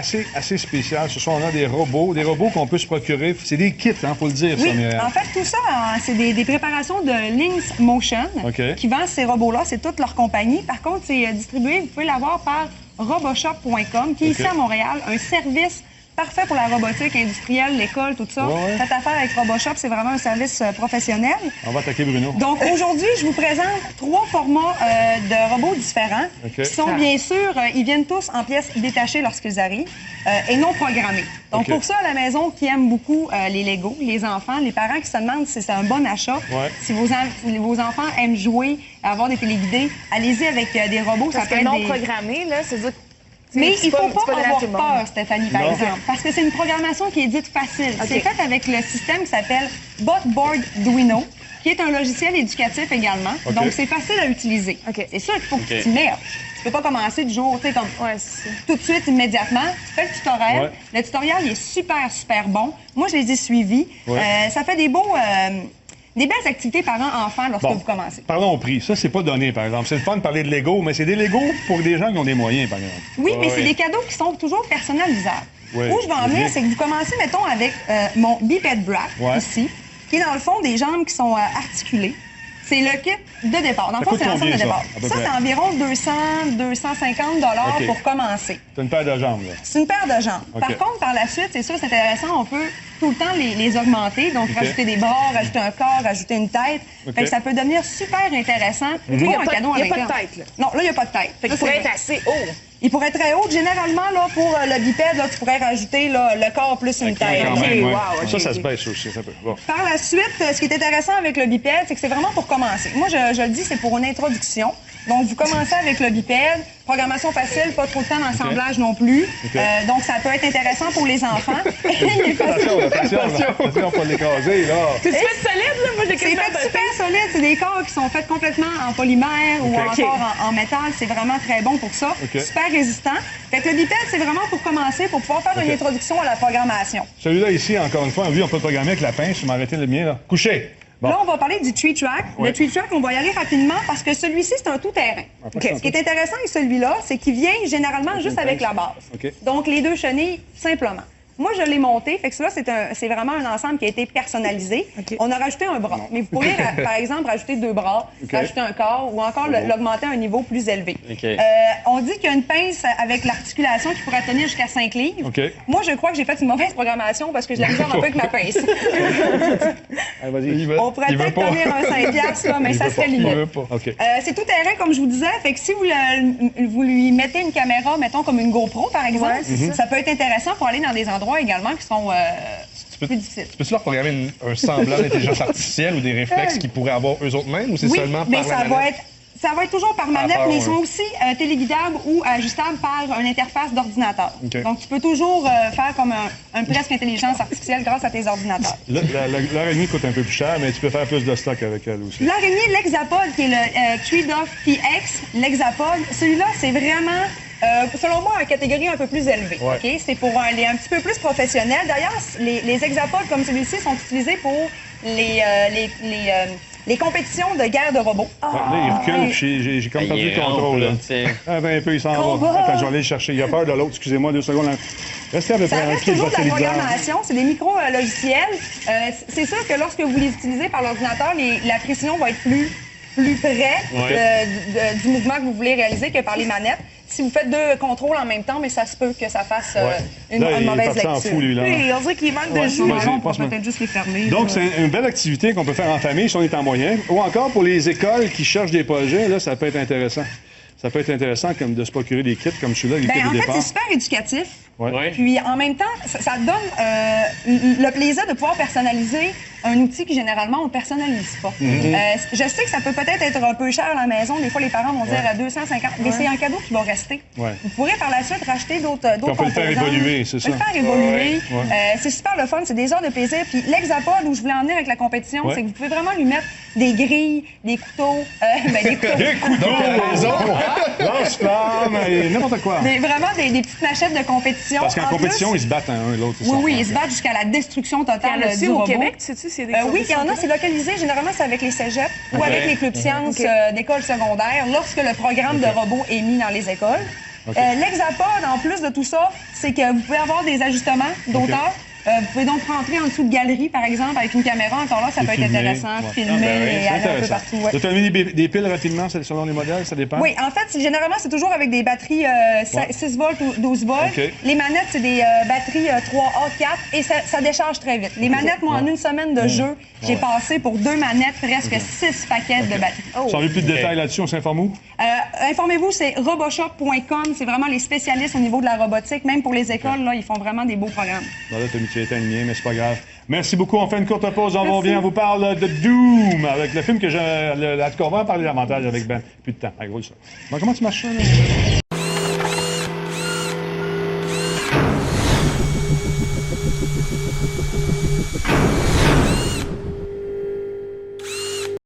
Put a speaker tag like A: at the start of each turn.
A: C'est assez spécial. Ce sont on a des robots qu'on peut se procurer. C'est des kits, hein, faut le dire,
B: oui,
A: ça, Myriam.
B: En fait, tout ça, c'est des préparations de Lynx Motion qui vendent ces robots-là. C'est toute leur compagnie. Par contre, c'est distribué, vous pouvez l'avoir par roboshop.com, qui est ici à Montréal, un service parfait pour la robotique industrielle, l'école, tout ça. Faites affaire avec Roboshop, c'est vraiment un service professionnel.
A: On va attaquer Bruno.
B: Donc, aujourd'hui, je vous présente 3 formats de robots différents qui sont, bien sûr, ils viennent tous en pièces détachées lorsqu'ils arrivent et non programmés. Donc, pour ça, à la maison, qui aime beaucoup les Legos, les enfants, les parents qui se demandent si c'est un bon achat, si vos enfants aiment jouer, avoir des téléguidés, allez-y avec des robots.
C: Parce que non programmés, là, c'est dire.
B: Mais il ne faut pas avoir peur, Stéphanie, par exemple, parce que c'est une programmation qui est dite facile. C'est fait avec le système qui s'appelle BotBoardDuino, qui est un logiciel éducatif également. Donc, c'est facile à utiliser. C'est sûr qu'il faut que tu t'y mettes. Tu peux pas commencer du jour, tu sais, comme tout de suite, immédiatement. Tu fais le tutoriel. Le tutoriel, il est super, super bon. Moi, je les ai suivis. Ça fait des beaux... Des belles activités parents-enfants lorsque vous commencez.
A: Parlons au prix. Ça, c'est pas donné, par exemple. C'est le fun de parler de Lego, mais c'est des Lego pour des gens qui ont des moyens, par exemple.
B: Oui, mais c'est des cadeaux qui sont toujours personnalisables. Où je vais en venir, c'est que vous commencez, mettons, avec mon Biped Brack, ici, qui est dans le fond des jambes qui sont articulées. C'est le kit de départ. Dans le fond, c'est l'ensemble de départ. Ça, c'est environ 200-250 $ pour commencer.
A: C'est une paire de jambes, là.
B: C'est une paire de jambes. Par contre, par la suite, c'est sûr, c'est intéressant, on peut tout le temps les augmenter. Donc, rajouter des bras, rajouter un corps, rajouter une tête. Fait que ça peut devenir super intéressant pour un cadeau en interne.
C: Il n'y a pas de tête, là.
B: Non, là, il n'y a pas de tête.
C: Ça pourrait être assez haut.
B: Il pourrait être très haut. Généralement, là, pour le bipède, là, tu pourrais rajouter là, le corps plus une tête.
A: Ça se baisse aussi. Ça peut.
B: Par la suite, ce qui est intéressant avec le bipède, c'est que c'est vraiment pour commencer. Moi, je le dis, c'est pour une introduction. Donc, vous commencez avec le bipède. Programmation facile, pas trop de temps d'assemblage non plus. Donc, ça peut être intéressant pour les enfants.
A: Attention, pas l'écraser, là.
C: C'est fait solide, là? Moi, j'ai
B: C'est fait super solide. C'est des corps qui sont faits complètement en polymère ou encore en métal. C'est vraiment très bon pour ça. Super résistant. Fait que le bipède, c'est vraiment pour commencer, pour pouvoir faire une introduction à la programmation.
A: Celui-là, ici, encore une fois, on peut le programmer avec la pince. Je vais m'arrêter le mien, là. Couché.
B: Bon. Là, on va parler du Tree Track. Le Tree Track, on va y aller rapidement parce que celui-ci, c'est un tout-terrain. Ce qui est intéressant avec celui-là, c'est qu'il vient généralement juste avec la base. Donc, les 2 chenilles, simplement. Moi, je l'ai monté. Fait que ça, c'est vraiment un ensemble qui a été personnalisé. On a rajouté un bras. Mais vous pourriez, par exemple, rajouter 2 bras, rajouter un corps ou encore l'augmenter à un niveau plus élevé. On dit qu'il y a une pince avec l'articulation qui pourrait tenir jusqu'à 5 livres. Moi, je crois que j'ai fait une mauvaise programmation parce que je l'ai mis un peu avec ma pince. On pourrait peut-être tenir un 5 piastres, là, mais ça serait limite. C'est tout terrain, comme je vous disais. Fait que si vous lui mettez une caméra, mettons comme une GoPro, par exemple, ça peut être intéressant pour aller dans des endroits également qui sont plus difficiles.
D: Tu peux-tu leur programmer un semblant d'intelligence artificielle ou des réflexes qu'ils pourraient avoir eux autres mêmes ou c'est seulement par la manette?
B: Ça va être toujours par manette, mais ils sont aussi téléguidables ou ajustables par une interface d'ordinateur. Donc, tu peux toujours faire comme un presque intelligence artificielle grâce à tes ordinateurs.
A: L'araignée coûte un peu plus cher, mais tu peux faire plus de stock avec elle aussi.
B: L'araignée, l'Hexapod, qui est le Trade-off PX, l'Hexapod, celui-là, c'est vraiment... selon moi, une catégorie un peu plus élevée. C'est pour les un petit peu plus professionnels. D'ailleurs, les hexapodes comme celui-ci sont utilisés pour les compétitions de guerre de robots.
A: Là, il recule, j'ai comme perdu le contrôle. Un peu, il s'en va. Attends, je vais aller le chercher. Il a peur de l'autre. Excusez-moi, 2 secondes. Restez à peu près.
B: Ça reste toujours de la programmation. C'est des micro-logiciels. C'est sûr que lorsque vous les utilisez par l'ordinateur, la précision va être plus près du mouvement que vous voulez réaliser que par les manettes. Si vous faites 2 contrôles en même temps, mais ça se peut que ça fasse une mauvaise lecture.
A: Fou, lui, là.
C: Oui, on dirait qu'il manque de joues.
B: On peut peut-être juste les fermer.
A: Donc, c'est une belle activité qu'on peut faire en famille si on est en moyen. Ou encore pour les écoles qui cherchent des projets, là, ça peut être intéressant. Ça peut être intéressant comme de se procurer des kits comme celui-là, les kits de départ.
B: En fait, c'est super éducatif. Puis, en même temps, ça donne le plaisir de pouvoir personnaliser un outil que, généralement, on ne personnalise pas. Je sais que ça peut peut-être être un peu cher à la maison. Des fois, les parents vont dire à 250, mais c'est un cadeau qui va rester. Vous pourrez, par la suite, racheter d'autres composants.
A: On peut le faire évoluer, c'est ça.
B: On peut le faire évoluer. C'est super le fun. C'est des heures de plaisir. Puis, l'Hexapod, où je voulais en venir avec la compétition, c'est que vous pouvez vraiment lui mettre des grilles, des couteaux. Des couteaux!
A: Lance-flamme, n'importe quoi.
B: Vraiment des petites machettes de compétition.
A: Parce qu'en compétition, ils se battent un l'autre.
B: Oui, ils se battent jusqu'à la destruction totale du robot.
C: Au Québec, tu sais-tu, c'est des
B: oui, il y en a, c'est localisé. Généralement, c'est avec les cégeps ou avec les clubs sciences d'écoles secondaires lorsque le programme de robot est mis dans les écoles. L'Hexapod, en plus de tout ça, c'est que vous pouvez avoir des ajustements d'auteur. Vous pouvez donc rentrer en dessous de galerie, par exemple, avec une caméra. Encore là, ça peut être intéressant. Filmer et aller un peu partout.
A: Tu as mis des piles rapidement selon les modèles, ça dépend?
B: Oui, en fait, généralement, c'est toujours avec des batteries 6 volts ou 12 volts.
A: Okay.
B: Les manettes, c'est des batteries 3A, 4 et ça décharge très vite. Les manettes, moi, en une semaine de jeu, j'ai passé pour 2 manettes presque 6 paquets de batteries.
A: Si on veut plus de détails là-dessus, on s'informe où?
B: Informez-vous, c'est roboshop.com. C'est vraiment les spécialistes au niveau de la robotique. Même pour les écoles, là, ils font vraiment des beaux programmes.
A: Là, tu as éteint le mien, mais c'est pas grave. Merci beaucoup. On fait une courte pause. On revient. On vous parle de Doom avec le film que j'ai. En tout cas, on va en parler davantage avec Ben. Plus de temps. Allez, roule ça. Bon, comment tu marches ça, là?